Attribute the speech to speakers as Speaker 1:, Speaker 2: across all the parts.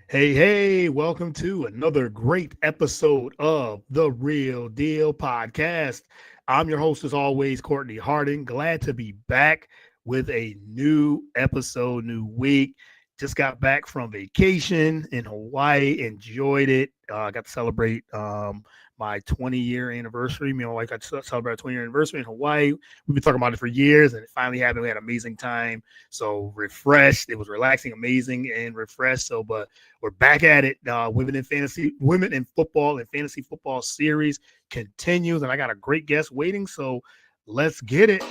Speaker 1: Hey, welcome to another great episode of the Real Deal Podcast. I'm your host, as always, Courtney Harding. Glad to be back with a new episode, new week. Just got back from vacation in Hawaii, enjoyed it. Got to celebrate my 20-year anniversary. Me and my wife got to celebrate our 20-year anniversary in Hawaii. We've been talking about it for years, and it finally happened. We had an amazing time. So refreshed. It was relaxing, amazing, and refreshed. But we're back at it. Women in football and fantasy football series continues, and I got a great guest waiting. So let's get it.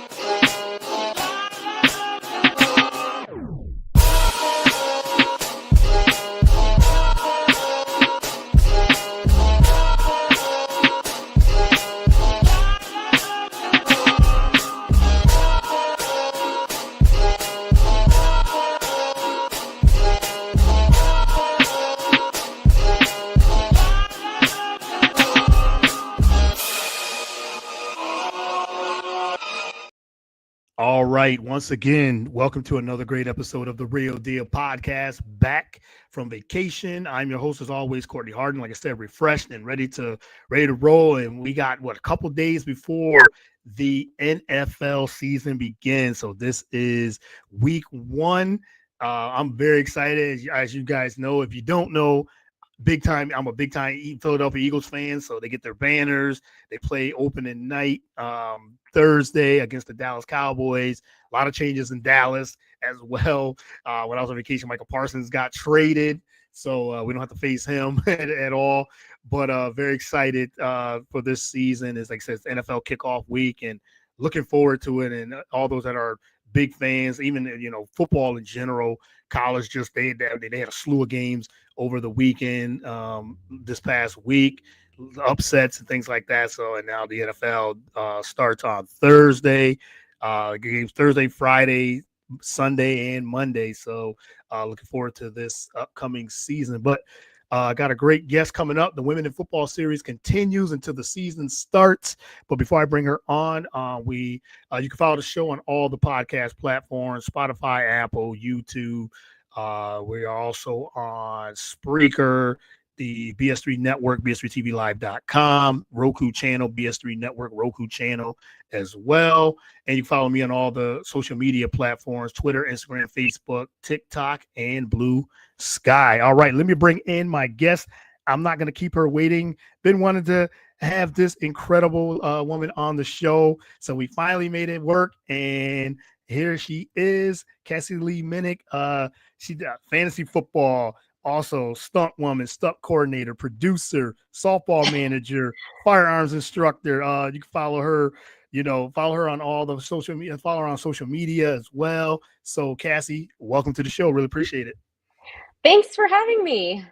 Speaker 1: All right. Once again, welcome to another great episode of the Real Deal Podcast. Back from vacation. I'm your host, as always, Courtney Harden. Like I said, refreshed and ready to roll. And we got a couple days before the NFL season begins. So this is week one. I'm very excited, as you guys know. If you don't know, big time. I'm a big time Philadelphia Eagles fan, so they get their banners. They play opening night Thursday against the Dallas Cowboys. A lot of changes in Dallas as well. When I was on vacation, Michael Parsons got traded, so we don't have to face him at all. But very excited for this season. As like I said, it's NFL kickoff week, and looking forward to it. And all those that are big fans, even football in general, college, just they had a slew of games over the weekend this past week, upsets and things like that. So, and now the NFL starts on Thursday, games Thursday, Friday, Sunday, and Monday. So, looking forward to this upcoming season. But got a great guest coming up. The Women in Football series continues until the season starts. But before I bring her on, you can follow the show on all the podcast platforms: Spotify, Apple, YouTube. We are also on Spreaker, the BS3 Network, BS3TVLive.com, Roku channel, BS3 Network, Roku channel as well. And you can follow me on all the social media platforms: Twitter, Instagram, Facebook, TikTok, and Blue Sky. All right, let me bring in my guest. I'm not going to keep her waiting. Been wanting to have this incredible woman on the show. So we finally made it work. And here she is, Cassie Lee Minick. She did fantasy football, also stunt woman, stunt coordinator, producer, softball manager, firearms instructor. You can follow her. Follow her on all the social media. Follow her on social media as well. So, Cassie, welcome to the show. Really appreciate it.
Speaker 2: Thanks for having me.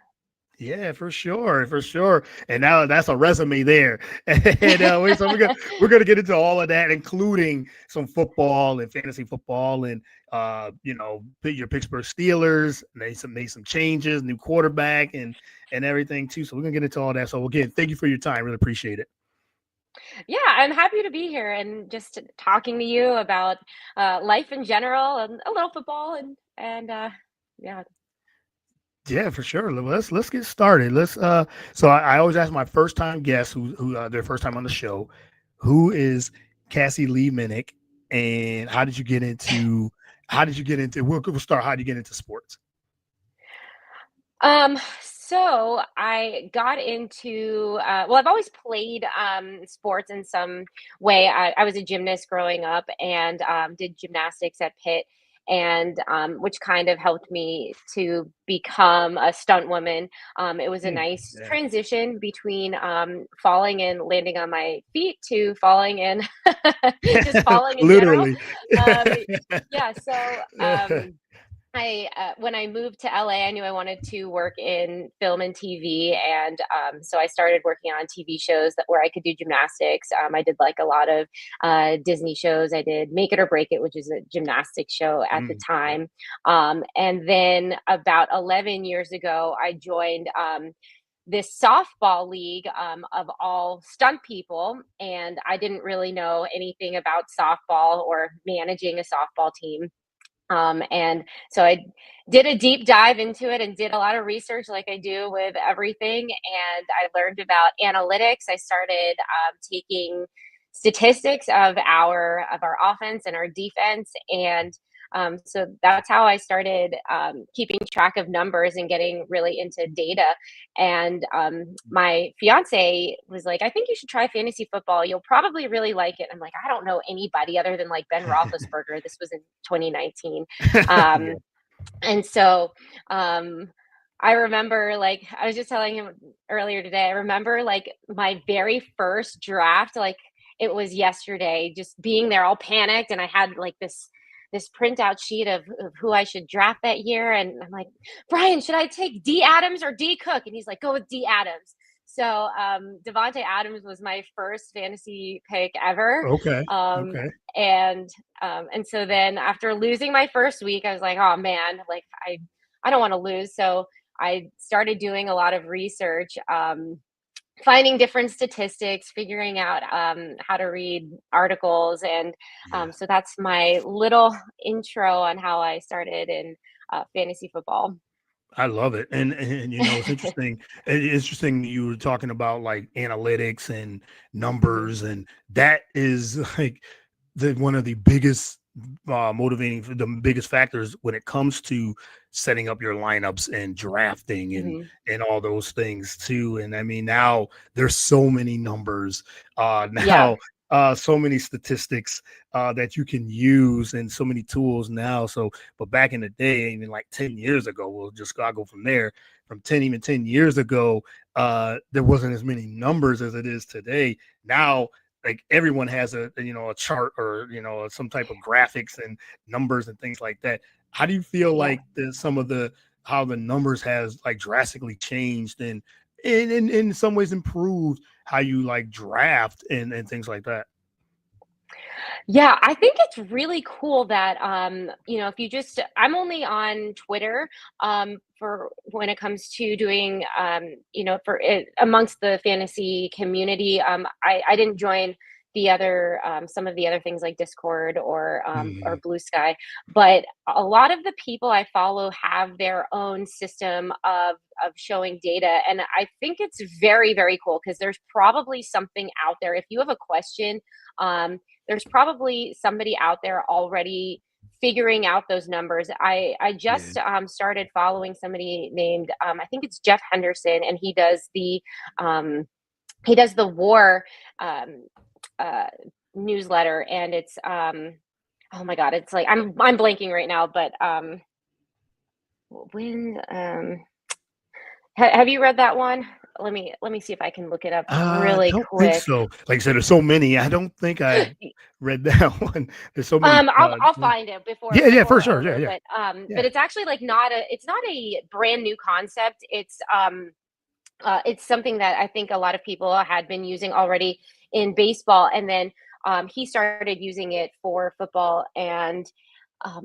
Speaker 1: Yeah, for sure, for sure. And now that's a resume there. And we're gonna get into all of that, including some football and fantasy football, and your Pittsburgh Steelers made some changes, new quarterback, and everything too. So we're gonna get into all that. So again, thank you for your time. Really appreciate it.
Speaker 2: Yeah, I'm happy to be here and just talking to you about life in general and a little football and yeah.
Speaker 1: Yeah, for sure. Let's get started. I always ask my first time guests who their first time on the show, who is Cassie Lee Minick, and we'll start. How did you get into sports?
Speaker 2: So I got into well, I've always played sports in some way. I was a gymnast growing up and did gymnastics at Pitt, and which kind of helped me to become a stunt woman. It was a nice
Speaker 1: Yeah.
Speaker 2: transition between falling and landing on my feet to falling and just falling in general.
Speaker 1: Literally.
Speaker 2: Um, yeah, so I when I moved to LA, I knew I wanted to work in film and TV, and so I started working on TV shows where I could do gymnastics. I did like a lot of Disney shows. I did Make It or Break It, which is a gymnastics show at the time. And then about 11 years ago, I joined this softball league of all stunt people, and I didn't really know anything about softball or managing a softball team. And so I did a deep dive into it and did a lot of research like I do with everything. And I learned about analytics. I started taking statistics of our offense and our defense. And so that's how I started keeping track of numbers and getting really into data. And my fiance was like, I think you should try fantasy football. You'll probably really like it. I'm like, I don't know anybody other than like Ben Roethlisberger. This was in 2019.
Speaker 1: Yeah.
Speaker 2: And so I remember, like, I was just telling him earlier today, I remember like my very first draft, like it was yesterday, just being there all panicked. And I had like this printout sheet of who I should draft that year. And I'm like, Brian, should I take D Adams or D Cook? And he's like, go with D Adams. So Devontae Adams was my first fantasy pick ever.
Speaker 1: Okay.
Speaker 2: Um,
Speaker 1: Okay.
Speaker 2: and so then after losing my first week, I was like, oh man, like I don't want to lose. So I started doing a lot of research, finding different statistics, figuring out how to read articles. And
Speaker 1: Yeah.
Speaker 2: so that's my little intro on how I started in fantasy football.
Speaker 1: I love it. And you know, it's interesting. It's interesting you were talking about like analytics and
Speaker 2: Mhm.
Speaker 1: numbers, and that is like one of the biggest the biggest factors when it comes to setting up your lineups and drafting
Speaker 2: Mhm.
Speaker 1: and all those things too. And I mean, now there's so many numbers,
Speaker 2: Yeah.
Speaker 1: now so many statistics that you can use, and so many tools now. So, but back in the day, even like 10 years ago, we'll just go from there. From 10 years ago, there wasn't as many numbers as it is today. Now like everyone has a chart, or some type of graphics and numbers and things like that. How do you feel
Speaker 2: Yeah.
Speaker 1: like some of the how the numbers has like drastically changed, and in some ways improved how you like draft and things like that?
Speaker 2: Yeah, I think it's really cool that if you just I'm only on Twitter for when it comes to doing for it amongst the fantasy community. I didn't join the other some of the other things like Discord or
Speaker 1: Mhm.
Speaker 2: Blue Sky, but a lot of the people I follow have their own system of showing data, and I think it's very, very cool because there's probably something out there. If you have a question, there's probably somebody out there already figuring out those numbers. I
Speaker 1: Yeah.
Speaker 2: just started following somebody named I think it's Jeff Henderson, and um, he does the war um, uh, newsletter, and it's oh my god, it's like I'm blanking right now, but when have you read that one? Let me see if I can look it up
Speaker 1: I
Speaker 2: really
Speaker 1: don't think
Speaker 2: quick.
Speaker 1: so. Like I said, there's so many. I don't think I've read that one. There's so many.
Speaker 2: I'll
Speaker 1: Yeah.
Speaker 2: find it before
Speaker 1: Yeah. For
Speaker 2: before we're
Speaker 1: sure. Yeah.
Speaker 2: over,
Speaker 1: Yeah.
Speaker 2: but
Speaker 1: Yeah.
Speaker 2: it's actually like it's not a brand new concept. It's something that I think a lot of people had been using already in baseball, and then he started using it for football, and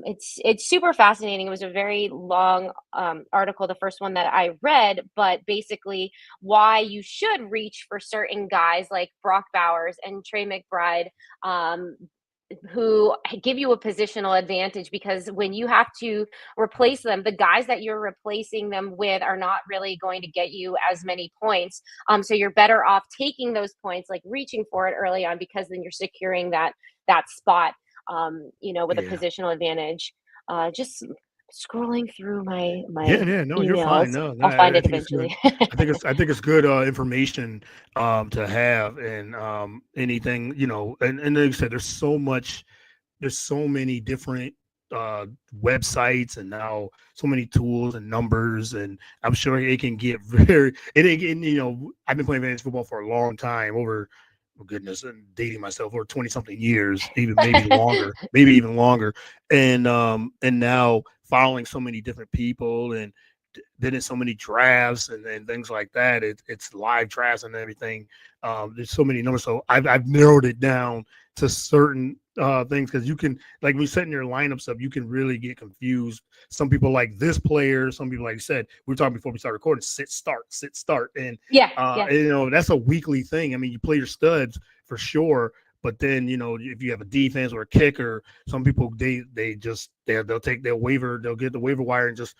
Speaker 2: it's super fascinating. It was a very long article, the first one that I read, but basically why you should reach for certain guys like Brock Bowers and Trey McBride, um, who give you a positional advantage, because when you have to replace them, the guys that you're replacing them with are not really going to get you as many points. So you're better off taking those points, like reaching for it early on, because then you're securing that spot, with a
Speaker 1: Yeah.
Speaker 2: positional advantage. Just scrolling through my
Speaker 1: Yeah, yeah, no, you're fine.
Speaker 2: emails.
Speaker 1: No, no,
Speaker 2: I'll find
Speaker 1: I
Speaker 2: it
Speaker 1: think it's good.
Speaker 2: eventually.
Speaker 1: I think it's good information to have, and anything, and like I said, there's so many different uh websites, and now so many tools and numbers, and I'm sure it can get very I've been playing fantasy football for a long time, over, oh goodness, and dating myself, over 20 something years, even maybe longer, maybe even longer. And now following so many different people, and then it's so many drafts and things like that. It's live drafts and everything. There's so many numbers. So I've narrowed it down to certain things, because you can, like, when you're setting your lineups up, you can really get confused. Some people like this player, some people, like I said, we were talking before we started recording, sit start, and
Speaker 2: Yeah, yeah.
Speaker 1: that's a weekly thing. I mean, you play your studs for sure, But then, if you have a defense or a kicker, some people they'll get the waiver wire and just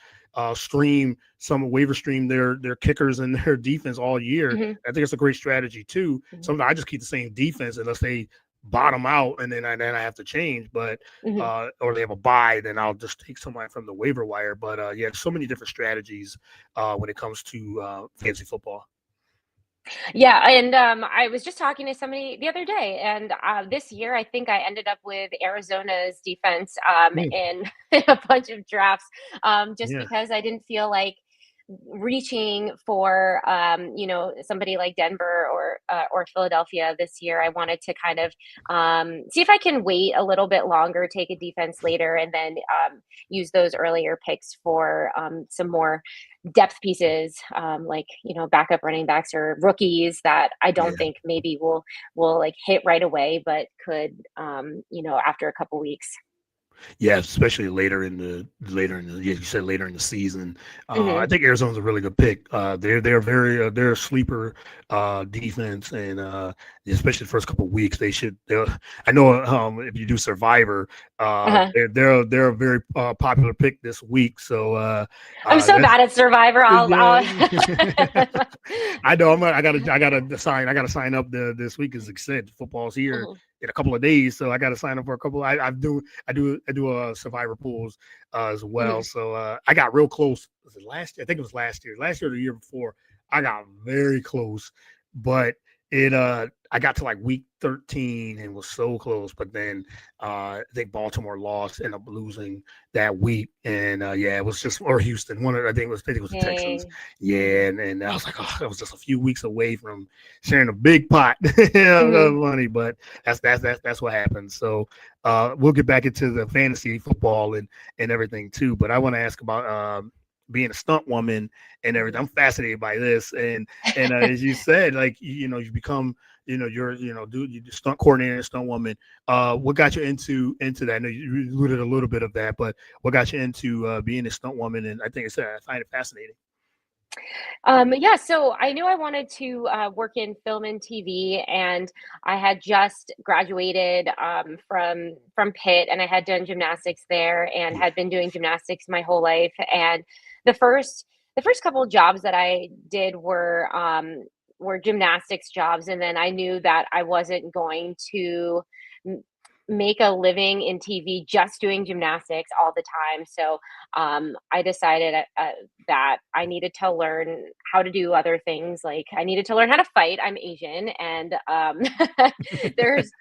Speaker 1: stream their kickers and their defense all year.
Speaker 2: Mm-hmm.
Speaker 1: I think it's a great strategy too.
Speaker 2: Mm-hmm.
Speaker 1: Sometimes I just keep the same defense unless they bottom out, and then I have to change. But or they have a bye, then I'll just take somebody from the waiver wire. But yeah, so many different strategies when it comes to fantasy football.
Speaker 2: Yeah, and I was just talking to somebody the other day, and this year I think I ended up with Arizona's defense in a bunch of drafts, just because I didn't feel like reaching for somebody like Denver or Philadelphia this year. I wanted to kind of see if I can wait a little bit longer, take a defense later, and then use those earlier picks for some more depth pieces, like backup running backs or rookies that I don't think maybe will like hit right away, but could after a couple weeks.
Speaker 1: Yeah, especially later in the you said later in the season. I think Arizona's a really good pick. They're a sleeper defense, and especially the first couple of weeks I know if you do Survivor, they're a very popular pick this week. So
Speaker 2: I'm so bad at Survivor. I'll
Speaker 1: I know I gotta sign up this week, as I said, football's here in a couple of days, so I got to sign up for a couple. I do Survivor pools as well. So I got real close. Was it last year? I think it was last year. Last year or the year before, I got very close, but I got to like week 13 and was so close, but then I think Baltimore ended up losing that week, and it was just, or Houston. I think it was the Texans. Yeah, and I was like, oh, that was just a few weeks away from sharing a big pot of money, but that's what happened. So we'll get back into the fantasy football and everything too, but I want to ask about being a stunt woman and everything. I'm fascinated by this, and as you said, like you become you're stunt coordinator, stunt woman. What got you into that? I know you alluded a little bit of that, but what got you into being a stunt woman? And I think I find it fascinating.
Speaker 2: So I knew I wanted to work in film and TV, and I had just graduated from Pitt, and I had done gymnastics there and had been doing gymnastics my whole life. And the first couple of jobs that I did were gymnastics jobs, and then I knew that I wasn't going to make a living in TV just doing gymnastics all the time. So I decided that I needed to learn how to do other things. Like I needed to learn how to fight. I'm Asian, and there's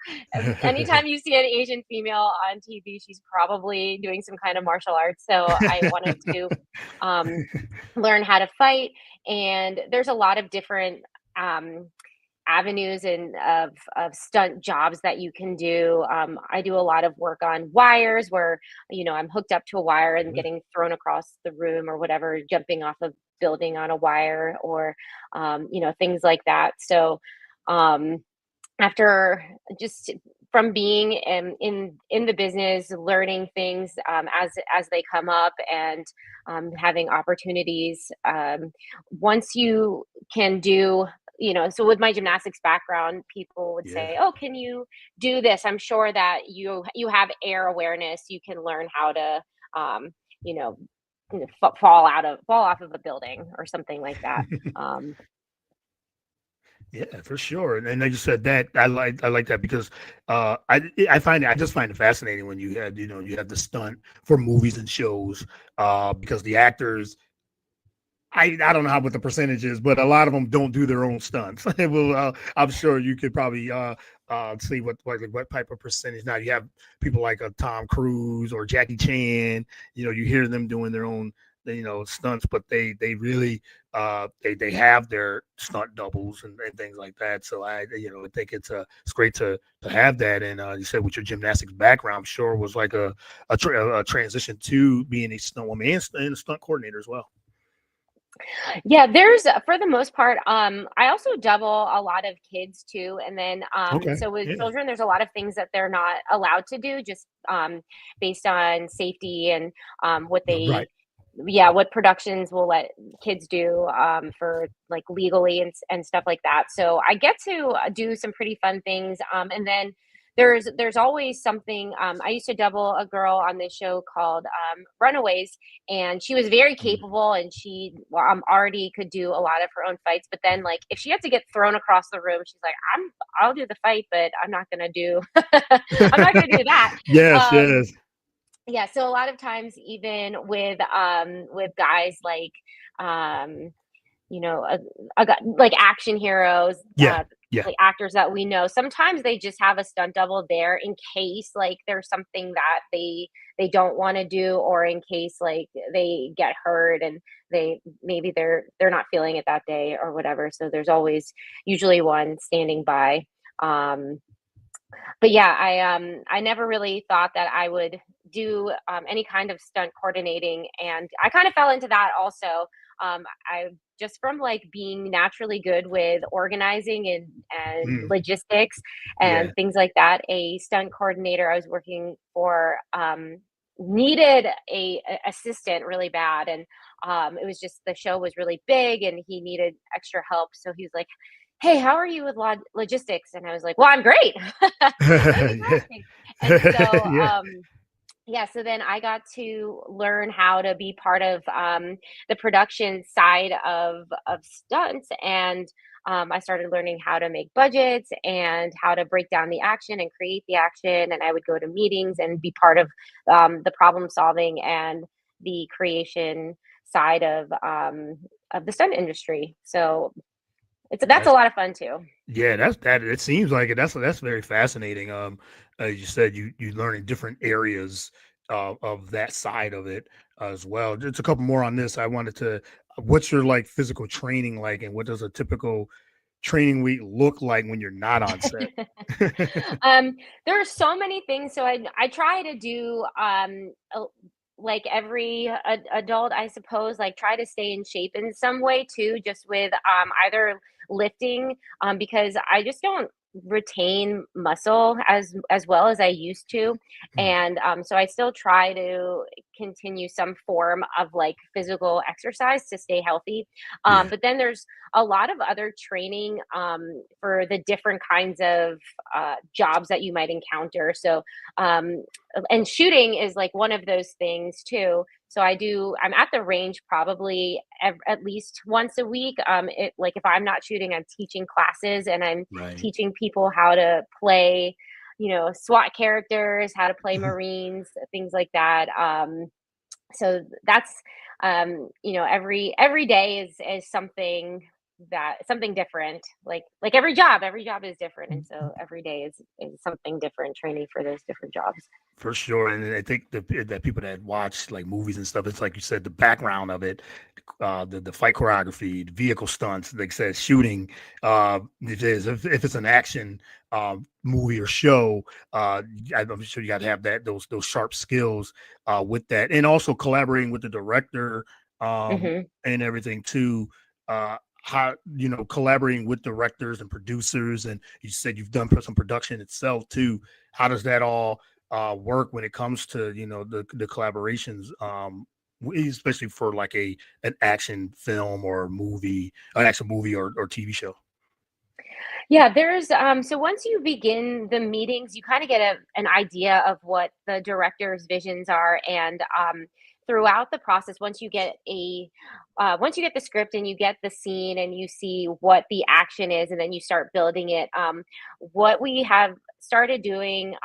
Speaker 2: anytime you see an Asian female on TV, she's probably doing some kind of martial arts. So I wanted to learn how to fight, and there's a lot of different avenues and of stunt jobs that you can do. I do a lot of work on wires where, I'm hooked up to a wire and getting thrown across the room or whatever, jumping off a building on a wire or, things like that. So after just from being in the business, learning things as they come up and having opportunities, once you can do, so with my gymnastics background, people would say, oh, can you do this? I'm sure that you have air awareness. You can learn how to, fall off of a building or something like that.
Speaker 1: Yeah, for sure. And like you said, that I like that because I just find it fascinating when you have the stunt for movies and shows because the actors, I don't know what the percentage is, but a lot of them don't do their own stunts. Well, I'm sure you could probably see what type of percentage. Now you have people like Tom Cruise or Jackie Chan. You hear them doing their own stunts, but they really they have their stunt doubles and things like that. So I think it's great to have that. And you said with your gymnastics background, I'm sure was like a transition to being a stunt woman and a stunt coordinator as well.
Speaker 2: Yeah, there's for the most part. I also double a lot of kids too, and then so with children, there's a lot of things that they're not allowed to do just based on safety and what they. Yeah, what productions will let kids do for like legally and stuff like that. So I get to do some pretty fun things. And then there's always something. I used to double a girl on this show called Runaways, and she was very
Speaker 1: Mm.
Speaker 2: capable, and she already could do a lot of her own fights. But then, like, if she had to get thrown across the room, she's like, I'll do the fight, but I'm not gonna do I'm not gonna do that.
Speaker 1: Yes,
Speaker 2: Um,
Speaker 1: yes.
Speaker 2: yeah, so a lot of times, even with guys like um you know, like action heroes,
Speaker 1: Yeah, yeah.
Speaker 2: like actors that we know. Sometimes they just have a stunt double there in case like there's something that they don't want to do, or in case like they get hurt and they maybe they're not feeling it that day or whatever. So there's always usually one standing by. Um, but yeah, I never really thought that I would do any kind of stunt coordinating, and I kind of fell into that also. I just from like being naturally good with organizing and
Speaker 1: Mm,
Speaker 2: logistics and
Speaker 1: yeah.
Speaker 2: things like that. A stunt coordinator I was working for needed a assistant really bad, and it was just the show was really big and he needed extra help. So he was like, "Hey, how are you with logistics?" And I was like, "Well, I'm great." Thank you for
Speaker 1: Yeah.
Speaker 2: asking. And so,
Speaker 1: Yeah.
Speaker 2: yeah, so then I got to learn how to be part of the production side of stunts, and I started learning how to make budgets and how to break down the action and create the action. And I would go to meetings and be part of the problem solving and the creation side of the stunt industry. So that's a
Speaker 1: That's
Speaker 2: lot of fun too.
Speaker 1: Yeah, that it seems like it. That's very fascinating. As you said, you learning different areas of that side of it as well. Just a couple more on this. I wanted to, what's your like physical training like, and what does a typical training week look like when you're not on set?
Speaker 2: um, there are so many things. So I try to do like every adult, I suppose, like try to stay in shape in some way too, just with either lifting because I just don't retain muscle as well as I used to.
Speaker 1: Mm,
Speaker 2: And so I still try to continue some form of like physical exercise to stay healthy.
Speaker 1: yeah,
Speaker 2: But then there's a lot of other training for the different kinds of jobs that you might encounter. So, um, and shooting is like one of those things too. So I'm at the range probably at least once a week. Like if I'm not shooting, I'm teaching classes and I'm
Speaker 1: right.
Speaker 2: teaching people how to play, SWAT characters, how to play Marines, things like that. So that's every day is something different, like every job is different, and so every day is something different, training for those different jobs.
Speaker 1: For sure, and I think that people that watch like movies and stuff, it's like you said, the background of it, the fight choreography, the vehicle stunts, like I said, shooting. If it's an action movie or show, I'm sure you got to have those sharp skills with that, and also collaborating with the director
Speaker 2: Hmm.
Speaker 1: and everything too. How collaborating with directors and producers, and you said you've done some production itself too. How does that all work when it comes to the collaborations, especially for like an action film or movie, an action movie or TV show?
Speaker 2: Yeah, there's so once you begin the meetings, you kind of get an idea of what the director's visions are, and throughout the process, once you get the script and you get the scene and you see what the action is, and then you start building it. What we have started doing,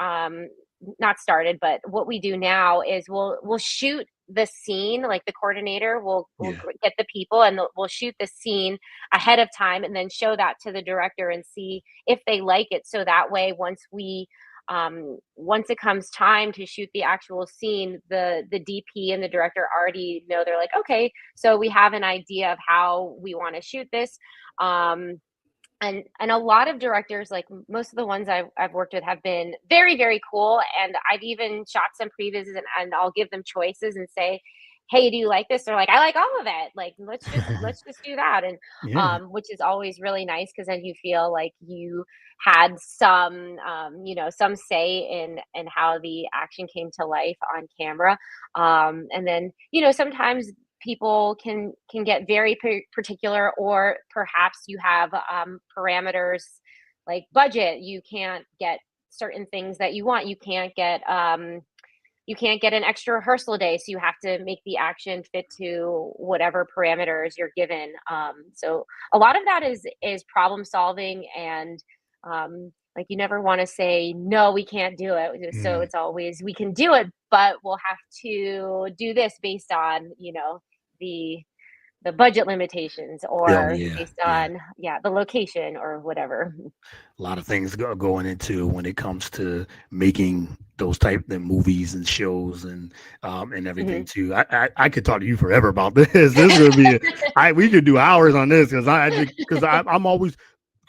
Speaker 2: not started, but what we do now is we'll shoot the scene, like the coordinator will
Speaker 1: Yeah.
Speaker 2: get the people and we'll shoot the scene ahead of time and then show that to the director and see if they like it. So that way, once it comes time to shoot the actual scene, the DP and the director already know. They're like, okay, so we have an idea of how we want to shoot this. Um, and a lot of directors, like most of the ones I've worked with, have been very, very cool, and I've even shot some previs, and I'll give them choices and say, hey, do you like this? They're like, I like all of it, like let's just do that. And
Speaker 1: Yeah.
Speaker 2: which is always really nice because then you feel like you had some say in how the action came to life on camera. And then sometimes people can get very particular, or perhaps you have parameters like budget. You can't get certain things that you want. You can't get an extra rehearsal day, so you have to make the action fit to whatever parameters you're given. So a lot of that is problem solving, and like you never want to say no, we can't do it. So
Speaker 1: Mm.
Speaker 2: it's always we can do it, but we'll have to do this based on the the budget limitations,
Speaker 1: Oh
Speaker 2: or
Speaker 1: yeah,
Speaker 2: based
Speaker 1: yeah.
Speaker 2: on the location or whatever.
Speaker 1: A lot of things going into when it comes to making those type of movies and shows and everything
Speaker 2: Mhm.
Speaker 1: too. I could talk to you forever about this. This is gonna be we could do hours on this I'm always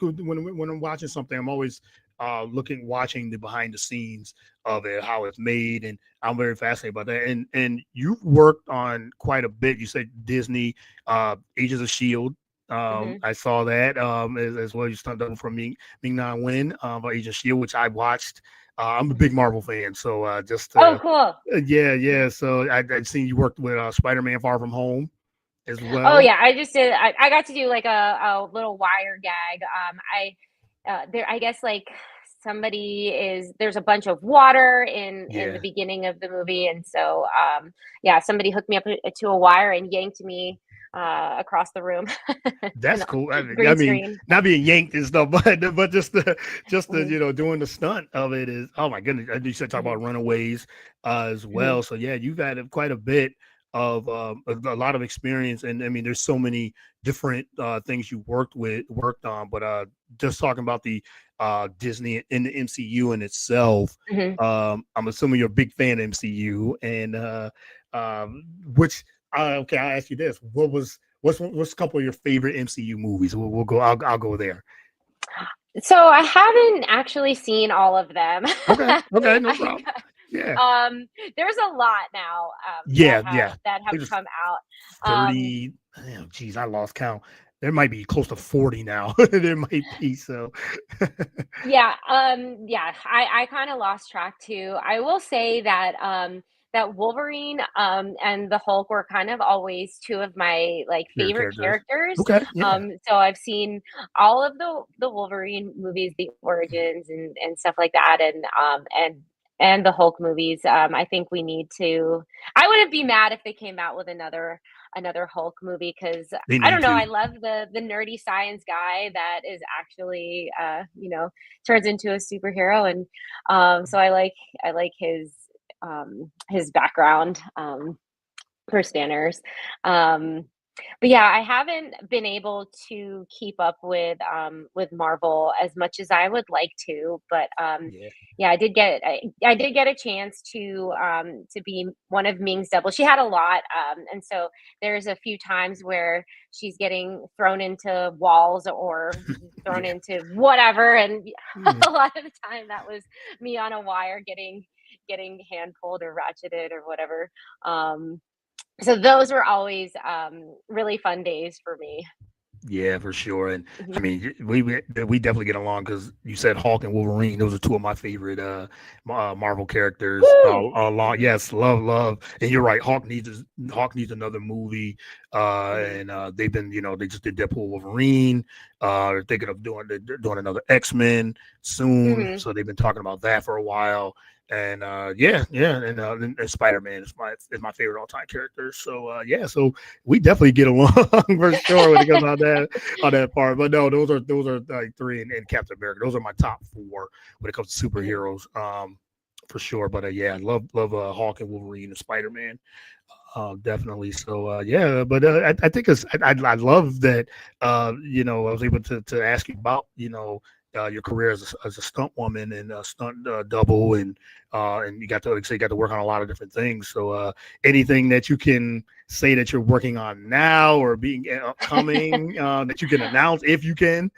Speaker 1: when I'm watching something, I'm always watching the behind the scenes of it, how it's made, and I'm very fascinated by that. And you've worked on quite a bit. You said Disney, Agents of Shield.
Speaker 2: Mhm.
Speaker 1: I saw that as well. You stunt double from Ming Na Wen by Agent Shield, which I watched. I'm a big
Speaker 2: Mhm.
Speaker 1: Marvel fan, so just
Speaker 2: Oh, cool.
Speaker 1: yeah. So I'd seen you worked with Spider-Man Far From Home as
Speaker 2: Oh
Speaker 1: well.
Speaker 2: yeah, I just did. I got to do like a little wire gag. I guess like there's a bunch of water in the
Speaker 1: Yeah,
Speaker 2: beginning of the movie, and so yeah, somebody hooked me up to a wire and yanked me across the room.
Speaker 1: that's
Speaker 2: And
Speaker 1: cool. I
Speaker 2: green
Speaker 1: mean,
Speaker 2: screen.
Speaker 1: not being yanked and stuff, but just the
Speaker 2: Mhm,
Speaker 1: doing the stunt of it is, oh my goodness. You said talk
Speaker 2: mhm,
Speaker 1: about Runaways as
Speaker 2: mhm,
Speaker 1: well. So yeah, you've had quite a bit of a lot of experience, and I mean, there's so many different things you worked on. But just talking about the Disney in the MCU in itself,
Speaker 2: mhm.
Speaker 1: I'm assuming you're a big fan of MCU, and which okay, I'll ask you this: what's a couple of your favorite MCU movies? We'll go. I'll go there.
Speaker 2: So I haven't actually seen all of them.
Speaker 1: Okay. Okay. No
Speaker 2: I,
Speaker 1: problem. Yeah.
Speaker 2: there's a lot now
Speaker 1: Yeah. Yeah.
Speaker 2: that have
Speaker 1: It was
Speaker 2: come out. Um,
Speaker 1: 30. Damn, geez, I lost count. There might be close to 40 now. There might be so.
Speaker 2: yeah, I kind of lost track too. I will say that that Wolverine and the Hulk were kind of always two of my like
Speaker 1: Your
Speaker 2: favorite
Speaker 1: characters.
Speaker 2: characters.
Speaker 1: Okay. Yeah.
Speaker 2: So I've seen all of the Wolverine movies, the origins and stuff like that, and the Hulk movies. I think we need to. I wouldn't be mad if they came out with another Hulk movie, because
Speaker 1: They
Speaker 2: I
Speaker 1: need
Speaker 2: don't know.
Speaker 1: to.
Speaker 2: I love the nerdy science guy that is actually turns into a superhero, and so I like his background for Stanners. Um, but yeah, I haven't been able to keep up with Marvel as much as I would like to, but
Speaker 1: Yeah.
Speaker 2: yeah, I did get a chance to be one of Ming's double. She had a lot, and so there's a few times where she's getting thrown into walls or thrown
Speaker 1: Yeah.
Speaker 2: into whatever, and
Speaker 1: Mm.
Speaker 2: a lot of the time that was me on a wire getting hand pulled or ratcheted or whatever. Um, so those were always, really fun days for me.
Speaker 1: Yeah, for sure. And I
Speaker 2: Mhm.
Speaker 1: mean, we definitely get along because you said Hulk and Wolverine; those are two of my favorite Marvel characters.
Speaker 2: Woo!
Speaker 1: Along,
Speaker 2: Mhm,
Speaker 1: yes, love. And you're right, Hawk needs another movie.
Speaker 2: mhm,
Speaker 1: And they've been, they just did Deadpool, Wolverine. They're thinking of they're doing another X-Men soon,
Speaker 2: mhm.
Speaker 1: so they've been talking about that for a while. And yeah, and Spider-Man is my favorite all-time character. So yeah, so we definitely get along for sure when it comes on that part. But no, those are like three and Captain America. Those are my top four when it comes to
Speaker 2: Mhm.
Speaker 1: superheroes. For sure. But yeah, I love Hawk and Wolverine and Spider Man. Definitely. So yeah, but I think I love that. I was able to ask you about your career as a stunt woman and a stunt double, and you got to like say you got to work on a lot of different things. So anything that you can say that you're working on now or being upcoming that you can announce if you can.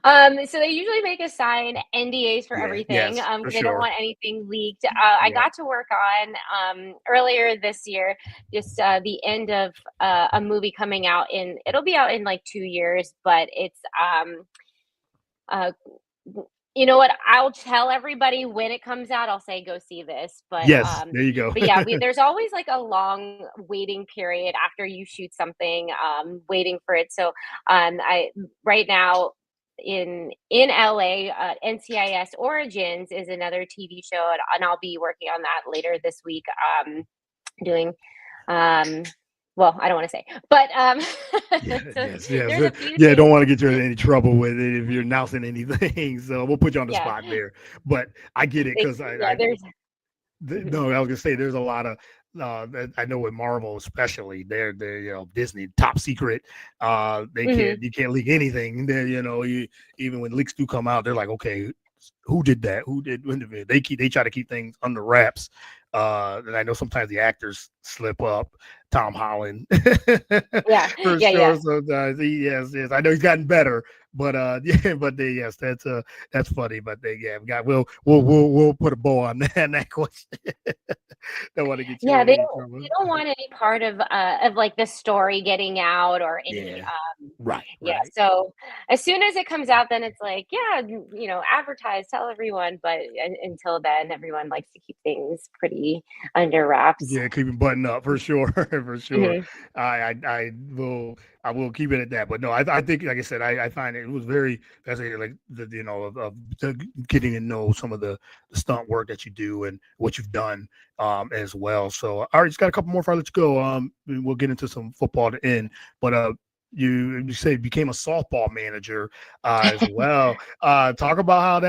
Speaker 2: So they usually make us sign NDAs for
Speaker 1: Yeah.
Speaker 2: everything,
Speaker 1: Yes. For
Speaker 2: because they don't
Speaker 1: sure.
Speaker 2: want anything leaked. I
Speaker 1: Yeah.
Speaker 2: got to work on earlier this year, just the end of a movie coming out it'll be out in like 2 years, but it's uh, you know what? I'll tell everybody when it comes out. I'll say, "Go see this."
Speaker 1: Yes. There you go.
Speaker 2: But yeah, there's always like a long waiting period after you shoot something, waiting for it. So, I right now in LA. NCIS Origins is another TV show, and I'll be working on that later this week. Doing well, I don't want to say, but so there's a few
Speaker 1: yeah.
Speaker 2: things.
Speaker 1: Don't want to get you in any trouble with it if you're announcing anything. So we'll put you on the
Speaker 2: Yeah,
Speaker 1: spot there. But I get it because
Speaker 2: there's
Speaker 1: no, I was gonna say there's a lot of I know with Marvel especially they're Disney top secret. They can't you can't leak anything. They even when leaks do come out, they're like, okay, who did that? Who did when did they try to keep things under wraps. And I know sometimes the actors slip up. Tom Holland,
Speaker 2: yeah,
Speaker 1: for
Speaker 2: yeah,
Speaker 1: sure.
Speaker 2: yeah.
Speaker 1: So yes, I know he's gotten better, but yeah, but yes, that's funny. But we'll put a bow on that question. Don't want to get you
Speaker 2: Yeah,
Speaker 1: in any trouble.
Speaker 2: they don't want any part of like the story getting out or any
Speaker 1: Yeah, right,
Speaker 2: yeah.
Speaker 1: right.
Speaker 2: So as soon as it comes out, then it's like, yeah, advertise, tell everyone. But until then, everyone likes to keep things pretty under wraps.
Speaker 1: Yeah, keep it buttoned up for sure, for sure.
Speaker 2: Hmm.
Speaker 1: I will keep it at that. But no, I think, like I said, I find it was very fascinating, like getting to know some of the stunt work that you do and what you've done as well. So, all right, just got a couple more before I let you go. And we'll get into some football to end, but you say became a softball manager as well. Talk about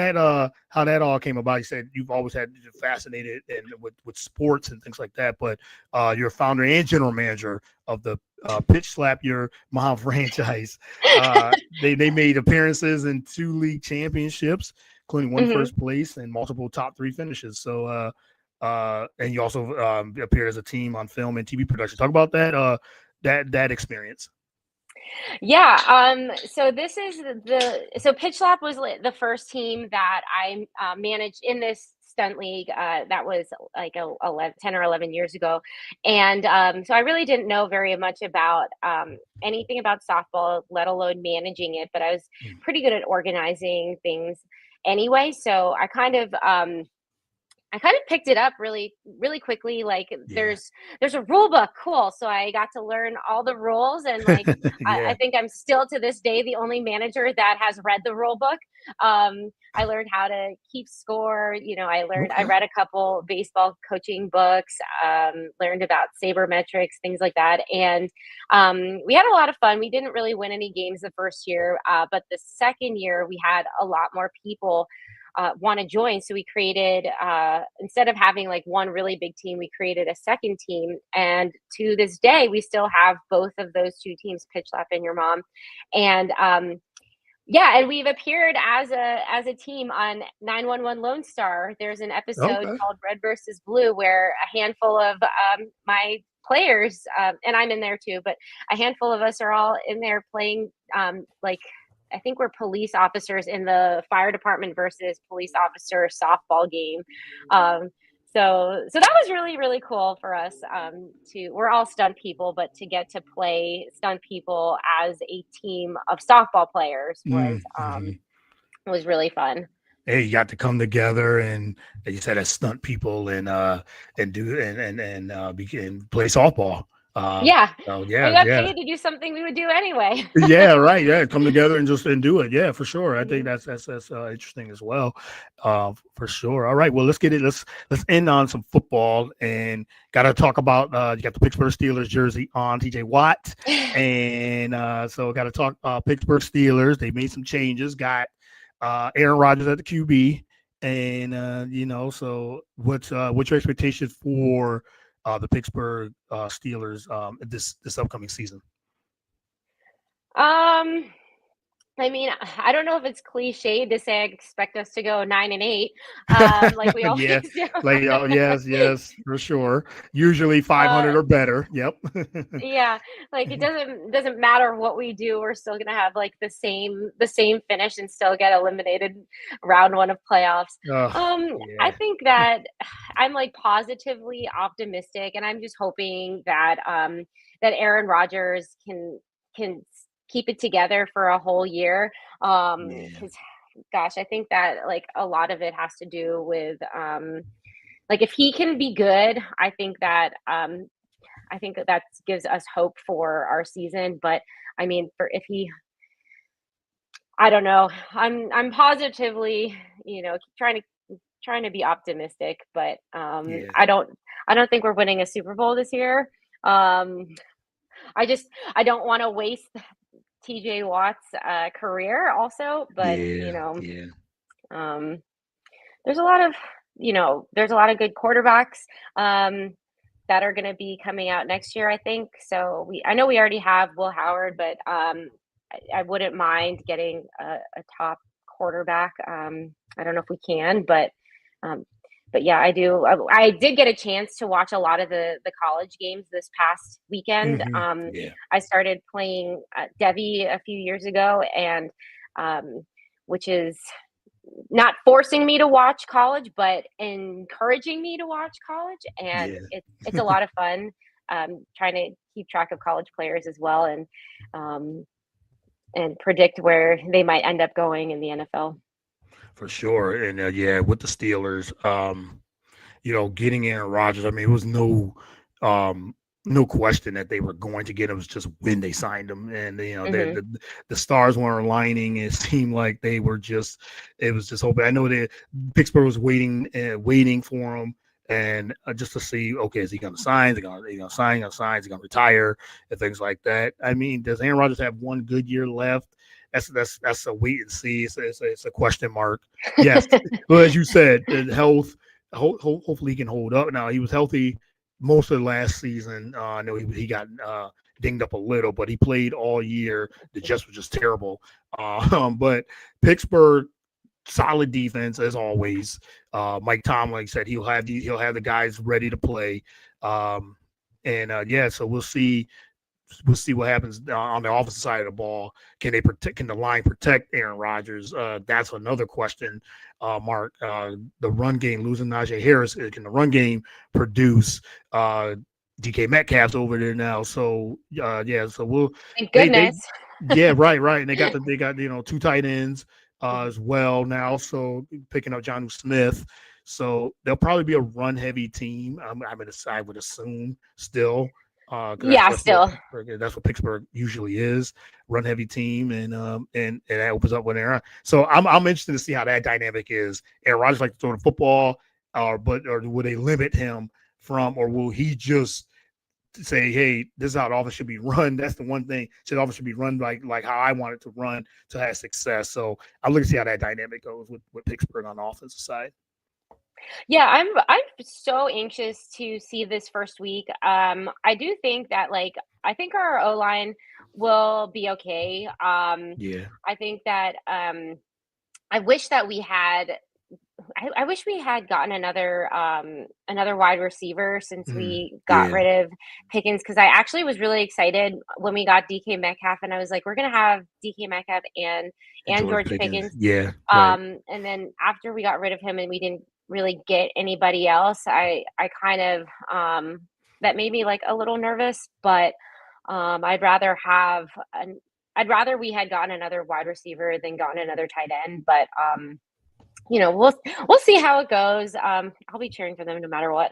Speaker 1: how that all came about. You said you've always had fascinated and with sports and things like that, but you're a founder and general manager of the Pitch Slap Your Mom franchise. They made appearances in 2 league championships, including one
Speaker 2: Hmm.
Speaker 1: first place and multiple top 3 finishes. So and you also appeared as a team on film and TV production. Talk about that experience.
Speaker 2: Yeah. So this is so Pitch Lap was the first team that I managed in this stunt league. That was like 10 or 11 years ago, and so I really didn't know very much about anything about softball, let alone managing it. But I was pretty good at organizing things anyway. So I kind of picked it up really, really quickly. Like
Speaker 1: Yeah.
Speaker 2: there's a rule book, cool. So I got to learn all the rules, and like I
Speaker 1: Yeah.
Speaker 2: think I'm still to this day the only manager that has read the rule book. I learned how to keep score. I
Speaker 1: Okay.
Speaker 2: read a couple baseball coaching books. Learned about sabermetrics, things like that, and we had a lot of fun. We didn't really win any games the first year, but the second year we had a lot more people want to join. So we created, instead of having like one really big team, we created a second team. And to this day, we still have both of those two teams, Pitch Lap and Your Mom. And yeah, and we've appeared as a team on 911 Lone Star. There's an episode
Speaker 1: Okay.
Speaker 2: called Red versus Blue where a handful of my players, and I'm in there too, but a handful of us are all in there playing like I think we're police officers in the fire department versus police officer softball game. Um, so that was really, really cool for us. We're all stunt people, but to get to play stunt people as a team of softball players
Speaker 1: Mm-hmm.
Speaker 2: was really fun.
Speaker 1: Hey, you got to come together and like you said, as stunt people and do and play softball.
Speaker 2: Yeah,
Speaker 1: So
Speaker 2: we
Speaker 1: yeah,
Speaker 2: got
Speaker 1: yeah.
Speaker 2: paid to do something we would do anyway.
Speaker 1: Yeah, right. Yeah, come together and do it. Yeah, for sure. I think
Speaker 2: Mhm.
Speaker 1: that's interesting as well. For sure. All right. Well, let's get it. Let's end on some football and got to talk about. You got the Pittsburgh Steelers jersey on, TJ Watt, and so got to talk Pittsburgh Steelers. They made some changes. Got Aaron Rodgers at the QB, and So what's your expectations for the Pittsburgh Steelers this upcoming season?
Speaker 2: um, I mean, I don't know if it's cliche to say I expect us to go 9-8, like we always
Speaker 1: Yeah,
Speaker 2: do.
Speaker 1: like oh yes, for sure. Usually
Speaker 2: uh,
Speaker 1: 500 or better. Yep.
Speaker 2: yeah, like it doesn't matter what we do, we're still gonna have like the same finish and still get eliminated round one of playoffs. I
Speaker 1: Yeah.
Speaker 2: think that I'm like positively optimistic, and I'm just hoping that that Aaron Rodgers can keep it together for a whole year.
Speaker 1: Yeah.
Speaker 2: Because gosh, I think that like a lot of it has to do with like if he can be good, I think that gives us hope for our season. But I mean, for if he, I don't know. I'm positively, trying to be optimistic, but
Speaker 1: Yeah.
Speaker 2: I don't think we're winning a Super Bowl this year. Um, I don't want to waste TJ Watt's career also, but
Speaker 1: Yeah. Yeah.
Speaker 2: um, there's a lot of there's a lot of good quarterbacks um, that are going to be coming out next year. I think so. I know we already have Will Howard, but I wouldn't mind getting a top quarterback. I don't know if we can, um, but yeah, I do. I did get a chance to watch a lot of the college games this past weekend.
Speaker 1: Yeah.
Speaker 2: I started playing Devi a few years ago, and which is not forcing me to watch college, but encouraging me to watch college, and
Speaker 1: Yeah.
Speaker 2: it's a lot of fun. Trying to keep track of college players as well, um, and predict where they might end up going in the NFL.
Speaker 1: For sure. And yeah, with the Steelers, getting Aaron Rodgers, I mean, it was um no question that they were going to get him. It was just when they signed him. And
Speaker 2: Hmm.
Speaker 1: the stars weren't aligning. It seemed like they were just it was just hoping. I know that Pittsburgh was waiting for him. And just to see, okay, is he going to sign? Is he going to sign? Is he going to retire? And things like that. I mean, does Aaron Rodgers have one good year left? That's a wait and see. It's a question mark. Yes, well, as you said, the health. Hopefully, he can hold up. Now, he was healthy most of the last season. I know he got dinged up a little, but he played all year. The Jets were just terrible. But Pittsburgh, solid defense as always. Mike Tomlin said he'll have the guys ready to play. Um, and yeah, so we'll see what happens on the offensive side of the ball. Can they protect? Can the line protect Aaron Rodgers? That's another question, Mark. The run game, losing Najee Harris, can the run game produce? DK Metcalf's over there now, so yeah. So
Speaker 2: Thank
Speaker 1: they
Speaker 2: goodness.
Speaker 1: yeah, right, and they got two tight ends as well now. So picking up John Smith. So they'll probably be a run heavy team. I would assume still.
Speaker 2: Yeah, still.
Speaker 1: That's what Pittsburgh usually is, run heavy team, and that opens up when they're. So I'm interested to see how that dynamic is. Aaron Rodgers like to throw the football, or will they limit him from, or will he just say, hey, this is how the offense should be run? That's the one thing. So the offense should be run like how I want it to run to have success. So I'm looking to see how that dynamic goes with Pittsburgh on the offensive side.
Speaker 2: Yeah, I'm so anxious to see this first week. I do think that I think our O line will be okay.
Speaker 1: Yeah.
Speaker 2: I think that I wish that I wish we had gotten another wide receiver since we got
Speaker 1: Yeah.
Speaker 2: rid of Pickens, because I actually was really excited when we got DK Metcalf, and I was like, we're gonna have DK Metcalf
Speaker 1: And
Speaker 2: and
Speaker 1: George
Speaker 2: George
Speaker 1: Pickens.
Speaker 2: Pickens.
Speaker 1: Yeah. Right.
Speaker 2: And then after we got rid of him and we didn't really get anybody else, I kind of that made me like a little nervous, but I'd rather I'd rather we had gotten another wide receiver than gotten another tight end, but we'll see how it goes. I'll be cheering for them no matter what.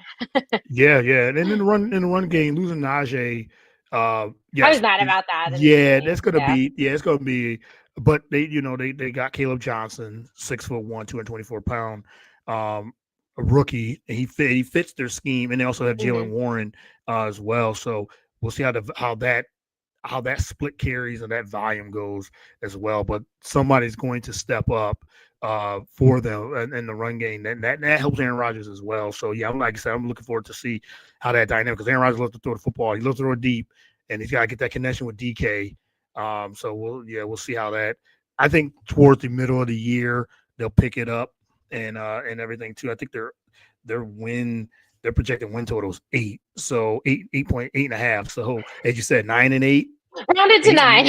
Speaker 1: Yeah. And then in the run game, losing Najee,
Speaker 2: I was
Speaker 1: yes,
Speaker 2: mad about that in the
Speaker 1: yeah,
Speaker 2: beginning.
Speaker 1: that's gonna
Speaker 2: Yeah.
Speaker 1: be it's gonna be. But they got Caleb Johnson, 6'1", 224 pound, a rookie, and he fits their scheme, and they also have Jalen
Speaker 2: Hmm.
Speaker 1: Warren as well. So we'll see how that split carries and that volume goes as well. But somebody's going to step up for them in the run game. That helps Aaron Rodgers as well. So yeah, like I said, I'm looking forward to see how that dynamic, because Aaron Rodgers loves to throw the football. He loves to throw deep, and he's got to get that connection with DK. So we'll see how that. I think towards the middle of the year they'll pick it up and everything too. I think their win their projected win total is 8. So 8.8 and a half. So as you said, 9-8.
Speaker 2: Rounded to
Speaker 1: 8,
Speaker 2: 9.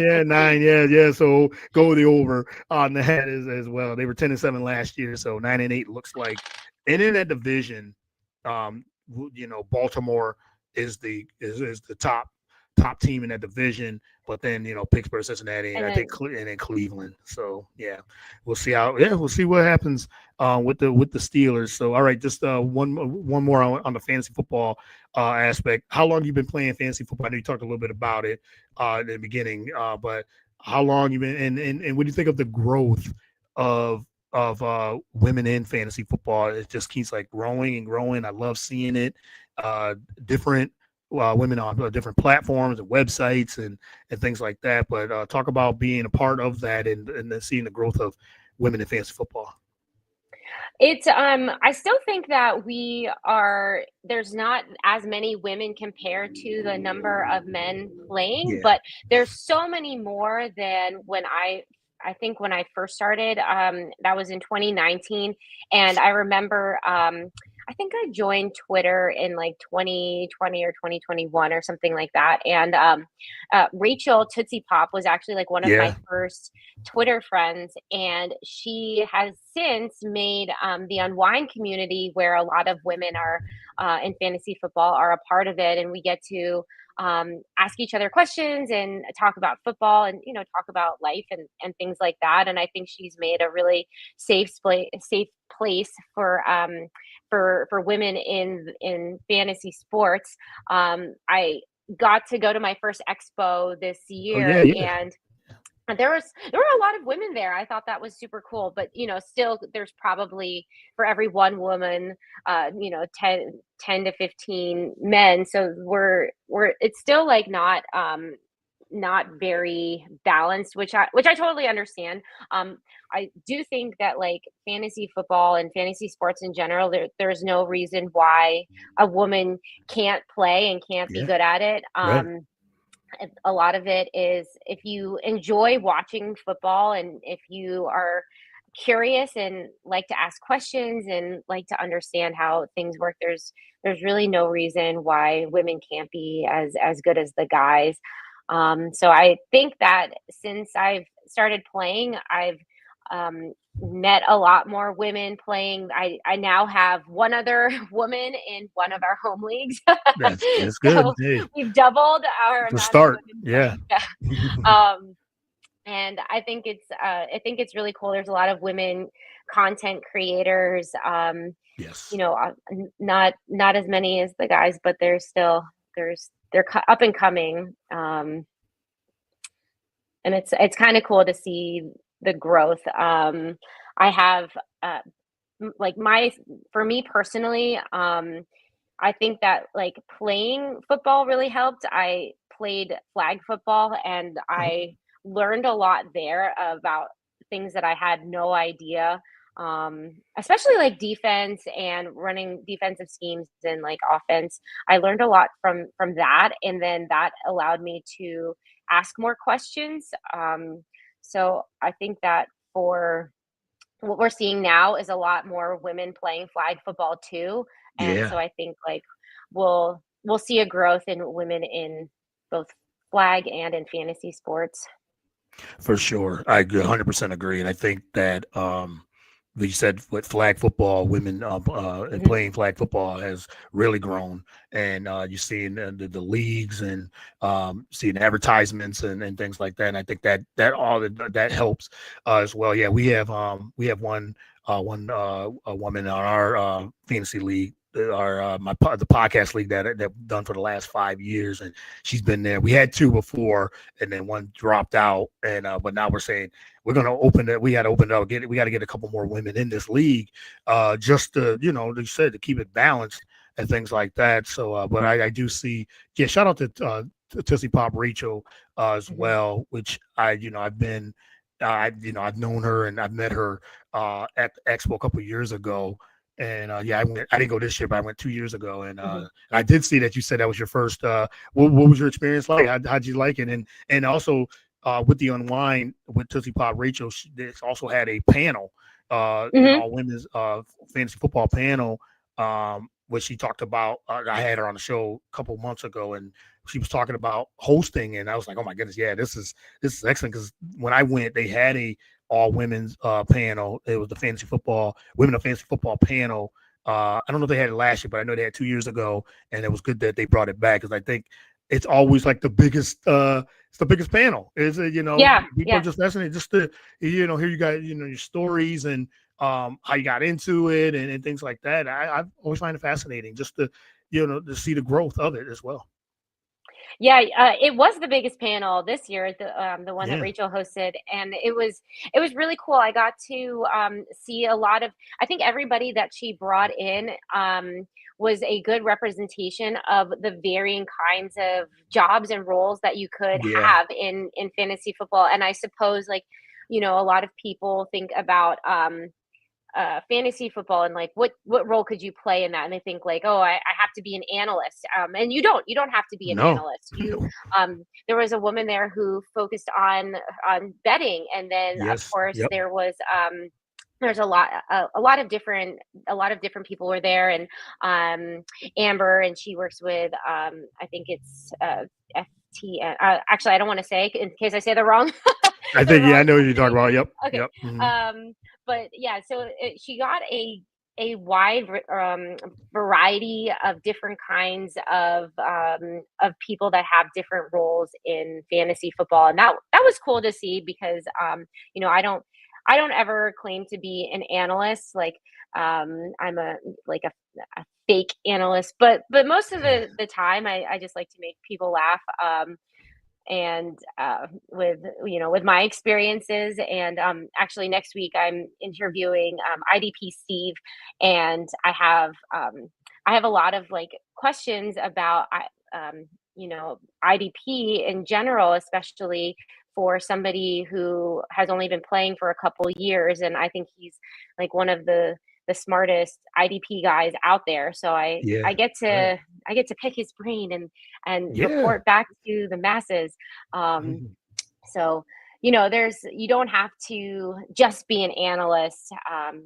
Speaker 1: yeah, 9, yeah. So go the over on that as well. They were 10-7 last year, so 9-8 looks like. And in that division, um, Baltimore is the top team in that division, but then Pittsburgh, Cincinnati, and
Speaker 2: And
Speaker 1: I think
Speaker 2: then
Speaker 1: and then Cleveland. So yeah, we'll see we'll see what happens with the Steelers. So all right, just one more on the fantasy football aspect. How long have you been playing fantasy football? I know you talked a little bit about it in the beginning, but how long you been, and what do you think of the growth of women in fantasy football? It just keeps like growing and growing. I love seeing it. Different women on different platforms and websites and things like that. But talk about being a part of that and then seeing the growth of women in fantasy football.
Speaker 2: It's I still think that there's not as many women compared to the number of men playing,
Speaker 1: Yeah,
Speaker 2: but there's so many more than I think when I first started, that was in 2019. And I remember, I think I joined Twitter in like 2020 or 2021 or something like that. And Rachel Tootsie Pop was actually like one of my
Speaker 1: yeah,
Speaker 2: first Twitter friends. And she has since made the Unwind community, where a lot of women are in fantasy football are a part of it. And we get to ask each other questions and talk about football and, talk about life and things like that. And I think she's made a really safe place for women in fantasy sports. I got to go to my first expo this
Speaker 1: oh yeah,
Speaker 2: year,
Speaker 1: yeah,
Speaker 2: and there were a lot of women there. I thought that was super cool, but still there's probably for every one woman, 10 to 15 men. So it's still like not very balanced, which I totally understand. I do think that like fantasy football and fantasy sports in general, there's no reason why a woman can't play and can't be
Speaker 1: yeah,
Speaker 2: good at it.
Speaker 1: right.
Speaker 2: A lot of it is if you enjoy watching football and if you are curious and like to ask questions and like to understand how things work, there's really no reason why women can't be as good as the guys. So I think that since I've started playing, I've met a lot more women playing. I now have one other woman in one of our home leagues.
Speaker 1: That's good.
Speaker 2: So
Speaker 1: Hey,
Speaker 2: we've doubled our
Speaker 1: to
Speaker 2: amount of
Speaker 1: start,
Speaker 2: women
Speaker 1: yeah.
Speaker 2: playing. Yeah. Um, and I think it's really cool. There's a lot of women content creators.
Speaker 1: Yes,
Speaker 2: Not as many as the guys, but they're up and coming. And it's kind of cool to see the growth. I have like my for me personally, I think that like playing football really helped. I played flag football and I learned a lot there about things that I had no idea. Especially like defense and running defensive schemes and like offense. I learned a lot from that, and then that allowed me to ask more questions. So I think that for what we're seeing now is a lot more women playing flag football too. And
Speaker 1: yeah.
Speaker 2: so I think like we'll see a growth in women in both flag and in fantasy sports.
Speaker 1: For sure. I 100% agree. And I think that, like you said, with flag football, women and
Speaker 2: Hmm.
Speaker 1: playing flag football has really grown. And you're seeing the leagues and seeing advertisements and things like that. And I think that all that helps as well. Yeah, we have one a woman on our fantasy league. The podcast league that we've done for the last 5 years, and she's been there. We had two before, and then one dropped out. And but now we're saying we're going to open it. We got to open it up. We got to get a couple more women in this league, just to like you said, to keep it balanced and things like that. So, but I do see. Yeah, shout out to Tootsie Pop Rachel as
Speaker 2: Hmm.
Speaker 1: well, which I've been. I've known her and I've met her at the expo a couple of years ago, and yeah, I went. I didn't go this year, but I went 2 years ago, and
Speaker 2: Hmm.
Speaker 1: I did see that you said that was your first. What was your experience like? How'd you like it? And also with the Unwind with Tootsie Pop Rachel, they also had a panel, an
Speaker 2: Hmm.
Speaker 1: all women's fantasy football panel, which she talked about. I had her on the show a couple months ago, and she was talking about hosting, and I was like, oh my goodness, yeah, this is excellent because when I went, they had a all women's panel. It was the fantasy football women of fantasy football panel. I don't know if they had it last year, but I know they had 2 years ago, and it was good that they brought it back because I think it's always like the biggest. It's the biggest panel. Is
Speaker 2: Yeah,
Speaker 1: people are
Speaker 2: yeah.
Speaker 1: just fascinated just to hear you guys your stories and how you got into it and things like that. I always find it fascinating just to to see the growth of it as well.
Speaker 2: Yeah, it was the biggest panel this year, the one that
Speaker 1: Yeah.
Speaker 2: Rachel hosted, and it was really cool. I got to see a lot of. I think everybody that she brought in was a good representation of the varying kinds of jobs and roles that you could
Speaker 1: Yeah.
Speaker 2: have in fantasy football. And I suppose, like, a lot of people think about fantasy football and like what role could you play in that, and they think like, oh, I have to be an analyst, and you don't have to be an
Speaker 1: No.
Speaker 2: analyst. You
Speaker 1: No.
Speaker 2: There was a woman there who focused on betting, and then of
Speaker 1: Yes.
Speaker 2: course
Speaker 1: Yep.
Speaker 2: there's a lot of different people were there, and Amber, and she works with I think it's FT. Actually, I don't want to say in case I say the wrong
Speaker 1: I
Speaker 2: the
Speaker 1: think, yeah, I
Speaker 2: wrong
Speaker 1: know what you're talking
Speaker 2: company.
Speaker 1: about. Yep.
Speaker 2: Okay.
Speaker 1: Yep. Hmm.
Speaker 2: But yeah, so she got a wide variety of different kinds of people that have different roles in fantasy football, and that was cool to see because I don't ever claim to be an analyst. Like, I'm a fake analyst, but most of the time I just like to make people laugh. And with my experiences, and actually next week I'm interviewing IDP Steve, and I have a lot of like questions about IDP in general, especially for somebody who has only been playing for a couple years, and I think he's like one of the smartest IDP guys out there. So I
Speaker 1: Yeah.
Speaker 2: I get
Speaker 1: Right.
Speaker 2: to I get to pick his brain and
Speaker 1: Yeah.
Speaker 2: report back to the masses. Um,
Speaker 1: Mhm.
Speaker 2: so you don't have to just be an analyst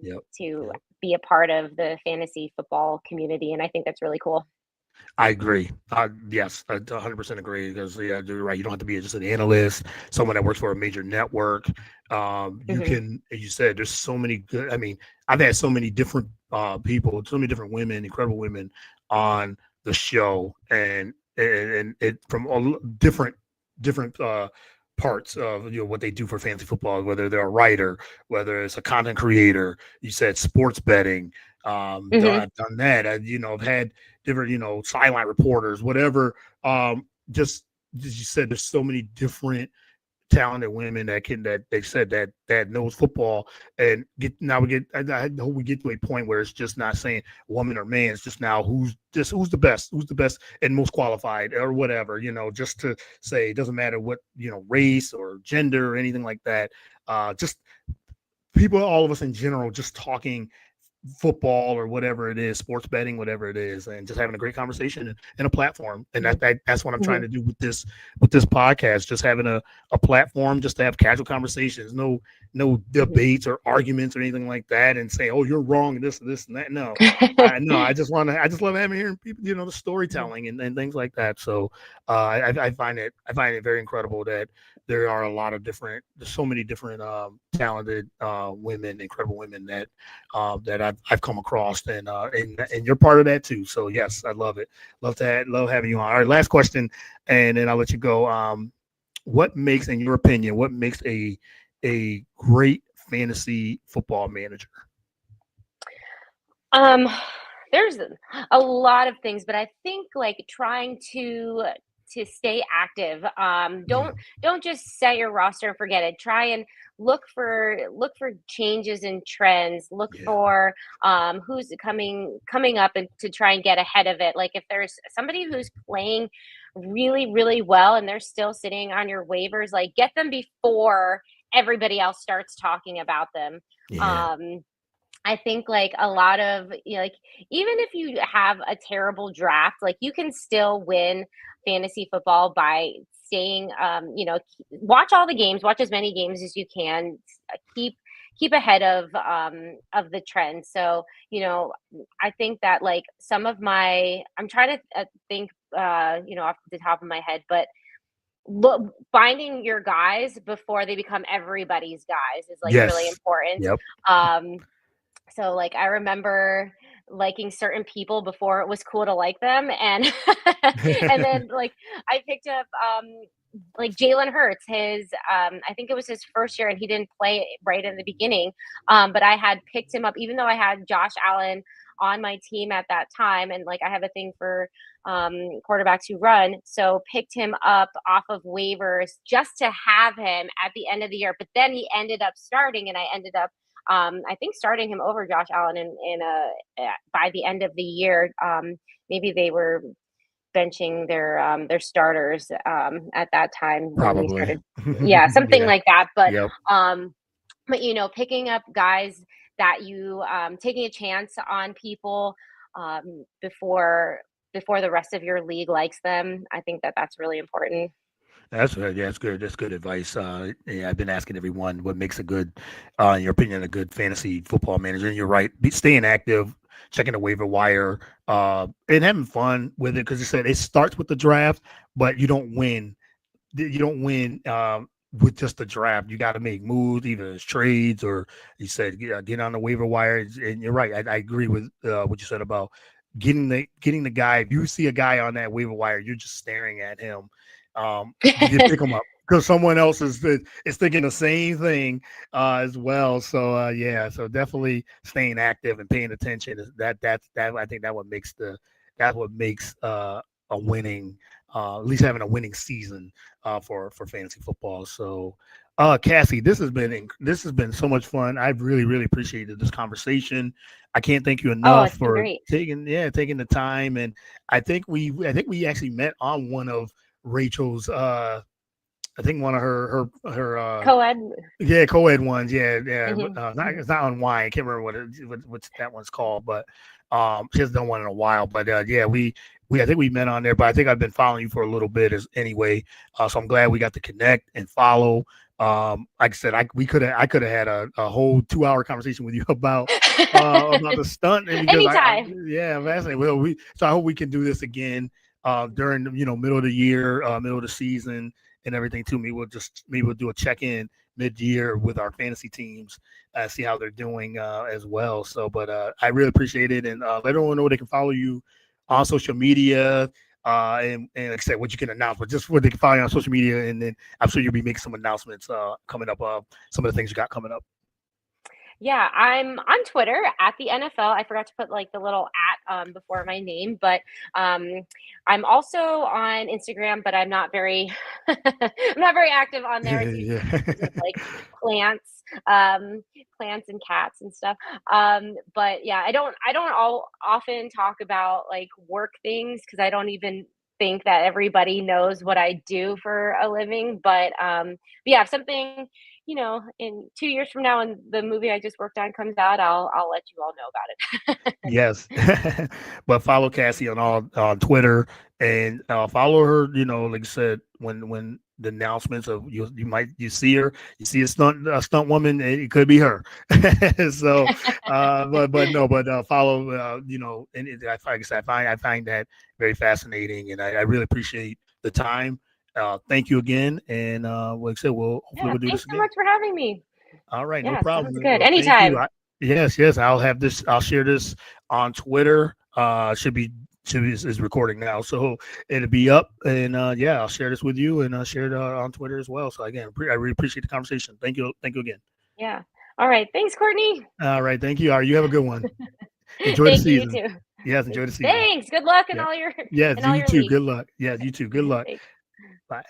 Speaker 1: Yep.
Speaker 2: to
Speaker 1: Yep.
Speaker 2: be a part of the fantasy football community, and I think that's really cool.
Speaker 1: I agree. Yes, I 100% agree. Because yeah, you're right. You don't have to be just an analyst, someone that works for a major network. You
Speaker 2: Hmm.
Speaker 1: can, as you said, there's so many good. I mean, I've had so many different people, so many different women, incredible women on the show, and it from all different parts of what they do for fantasy football, whether they're a writer, whether it's a content creator. You said sports betting.
Speaker 2: Hmm.
Speaker 1: I've done that. I've had different, sideline reporters, whatever. Just as you said, there's so many different talented women that they said that knows football, and get now we get. I hope we get to a point where it's just not saying woman or man. It's just now who's the best and most qualified or whatever. Just to say it doesn't matter what race or gender or anything like that. Just people, all of us in general, just talking football or whatever it is, sports betting, whatever it is, and just having a great conversation and a platform. And that's what I'm trying
Speaker 2: Hmm.
Speaker 1: to do with this podcast, just having a platform just to have casual conversations, no debates or arguments or anything like that, and say, oh, you're wrong, and this and that. No. I know. I just love having hearing people, the storytelling and things like that. So I find it very incredible that there are there's so many different talented women, incredible women that I've come across, and you're part of that too. So yes, I love it. Love having you on. All right, last question, and then I'll let you go. In your opinion, what makes a great fantasy football manager?
Speaker 2: Um, there's a lot of things, but I think like trying to stay active.
Speaker 1: Mm,
Speaker 2: Don't just set your roster and forget it. Try and look for changes in trends. Look
Speaker 1: yeah.
Speaker 2: for who's coming up, and to try and get ahead of it. Like if there's somebody who's playing really really well and they're still sitting on your waivers, like get them before everybody else starts talking about them.
Speaker 1: Yeah.
Speaker 2: Um, I think like a lot of like even if you have a terrible draft, like you can still win fantasy football by staying watch all the games, watch as many games as you can, keep ahead of the trend. So, I think that like some of my I'm trying to think off the top of my head, but finding your guys before they become everybody's guys is like really
Speaker 1: Yes.
Speaker 2: important.
Speaker 1: Yep.
Speaker 2: Um so like I remember liking certain people before it was cool to like them, and and then like I picked up like Jalen Hurts, his I think it was his first year and he didn't play right in the beginning. But I had picked him up even though I had Josh Allen on my team at that time. And like, I have a thing for quarterbacks who run. So picked him up off of waivers just to have him at the end of the year. But then he ended up starting, and I ended up, I think, starting him over Josh Allen by the end of the year. Maybe they were benching their starters at that time when we
Speaker 1: Probably.
Speaker 2: started. Yeah, something
Speaker 1: Yeah.
Speaker 2: like that. But
Speaker 1: Yep.
Speaker 2: Picking up guys that you taking a chance on people before the rest of your league likes them. I think that's really important.
Speaker 1: That's good. Yeah, that's good. That's good advice. Yeah, I've been asking everyone what makes a good, in your opinion, a good fantasy football manager. And you're right. Staying active, checking the waiver wire, and having fun with it. Because you said it starts with the draft, but you don't win. You don't win with just the draft. You got to make moves, either as trades or you said get on the waiver wire. And you're right. I agree with what you said about getting the guy. If you see a guy on that waiver wire, you're just staring at him. You pick them up because someone else is thinking the same thing as well. So yeah, so definitely staying active and paying attention is that I think that what makes a winning at least having a winning season for fantasy football. So Cassie, this has been so much fun. I've really appreciated this conversation. I can't thank you
Speaker 2: Oh,
Speaker 1: enough
Speaker 2: it's been
Speaker 1: for
Speaker 2: great.
Speaker 1: taking the time. And I think we actually met on one of Rachel's I think one of her
Speaker 2: Co-ed.
Speaker 1: yeah, co-ed ones. Yeah.
Speaker 2: Mm-hmm.
Speaker 1: It's not on wine. I can't remember what that one's called, but she hasn't done one in a while. But yeah, we I think we met on there, but I think I've been following you for a little bit as anyway. So I'm glad we got to connect and follow. Like I said, I could have had a whole 2-hour conversation with you about the stunt, and because
Speaker 2: Anytime.
Speaker 1: yeah, I'm fascinated. Well, so I hope we can do this again during the middle of the year, middle of the season, and everything too. Maybe we'll do a check in mid-year with our fantasy teams, see how they're doing as well. So, but I really appreciate it, and let everyone know they can follow you on social media. And like I said, what you can announce, but just what they can follow you on social media, and then I'm sure you'll be making some announcements coming up of some of the things you got coming up.
Speaker 2: Yeah, I'm on Twitter at the NFL. I forgot to put like the little at before my name, but I'm also on Instagram, but I'm not very I'm not very active on there. It's usually
Speaker 1: Yeah.
Speaker 2: pictures of like plants, plants and cats and stuff. But yeah, I don't all often talk about like work things because I don't even think that everybody knows what I do for a living. But yeah, if something in 2 years from now, when the movie I just worked on comes out, I'll let you all know about it.
Speaker 1: Yes, but follow Cassie on Twitter and follow her. Like I said, when the announcements of you see her, you see a stunt woman, it could be her. So, but follow. And like I said, I find that very fascinating, and I really appreciate the time. Thank you again, and like I said, hopefully
Speaker 2: Yeah,
Speaker 1: we'll do this
Speaker 2: thanks so
Speaker 1: again.
Speaker 2: much for having me.
Speaker 1: All right, no
Speaker 2: Yeah,
Speaker 1: problem.
Speaker 2: sounds good.
Speaker 1: Well, thank you.
Speaker 2: Anytime.
Speaker 1: Yes. I'll have this. I'll share this on Twitter. Should be is recording now, so it'll be up. And yeah, I'll share this with you and share it on Twitter as well. So again, I really appreciate the conversation. Thank you. Thank you again.
Speaker 2: Yeah. All right. Thanks, Courtney.
Speaker 1: All right. Thank you. All right. You have a good one. Enjoy the
Speaker 2: Thank you. You
Speaker 1: season.
Speaker 2: too.
Speaker 1: Yes. Enjoy the season.
Speaker 2: Thanks. Good luck in
Speaker 1: Yeah.
Speaker 2: all your
Speaker 1: Yes.
Speaker 2: in all
Speaker 1: You
Speaker 2: your
Speaker 1: too.
Speaker 2: leagues.
Speaker 1: Good luck. Yes. You too. Good luck.
Speaker 2: Thanks.
Speaker 1: Bye.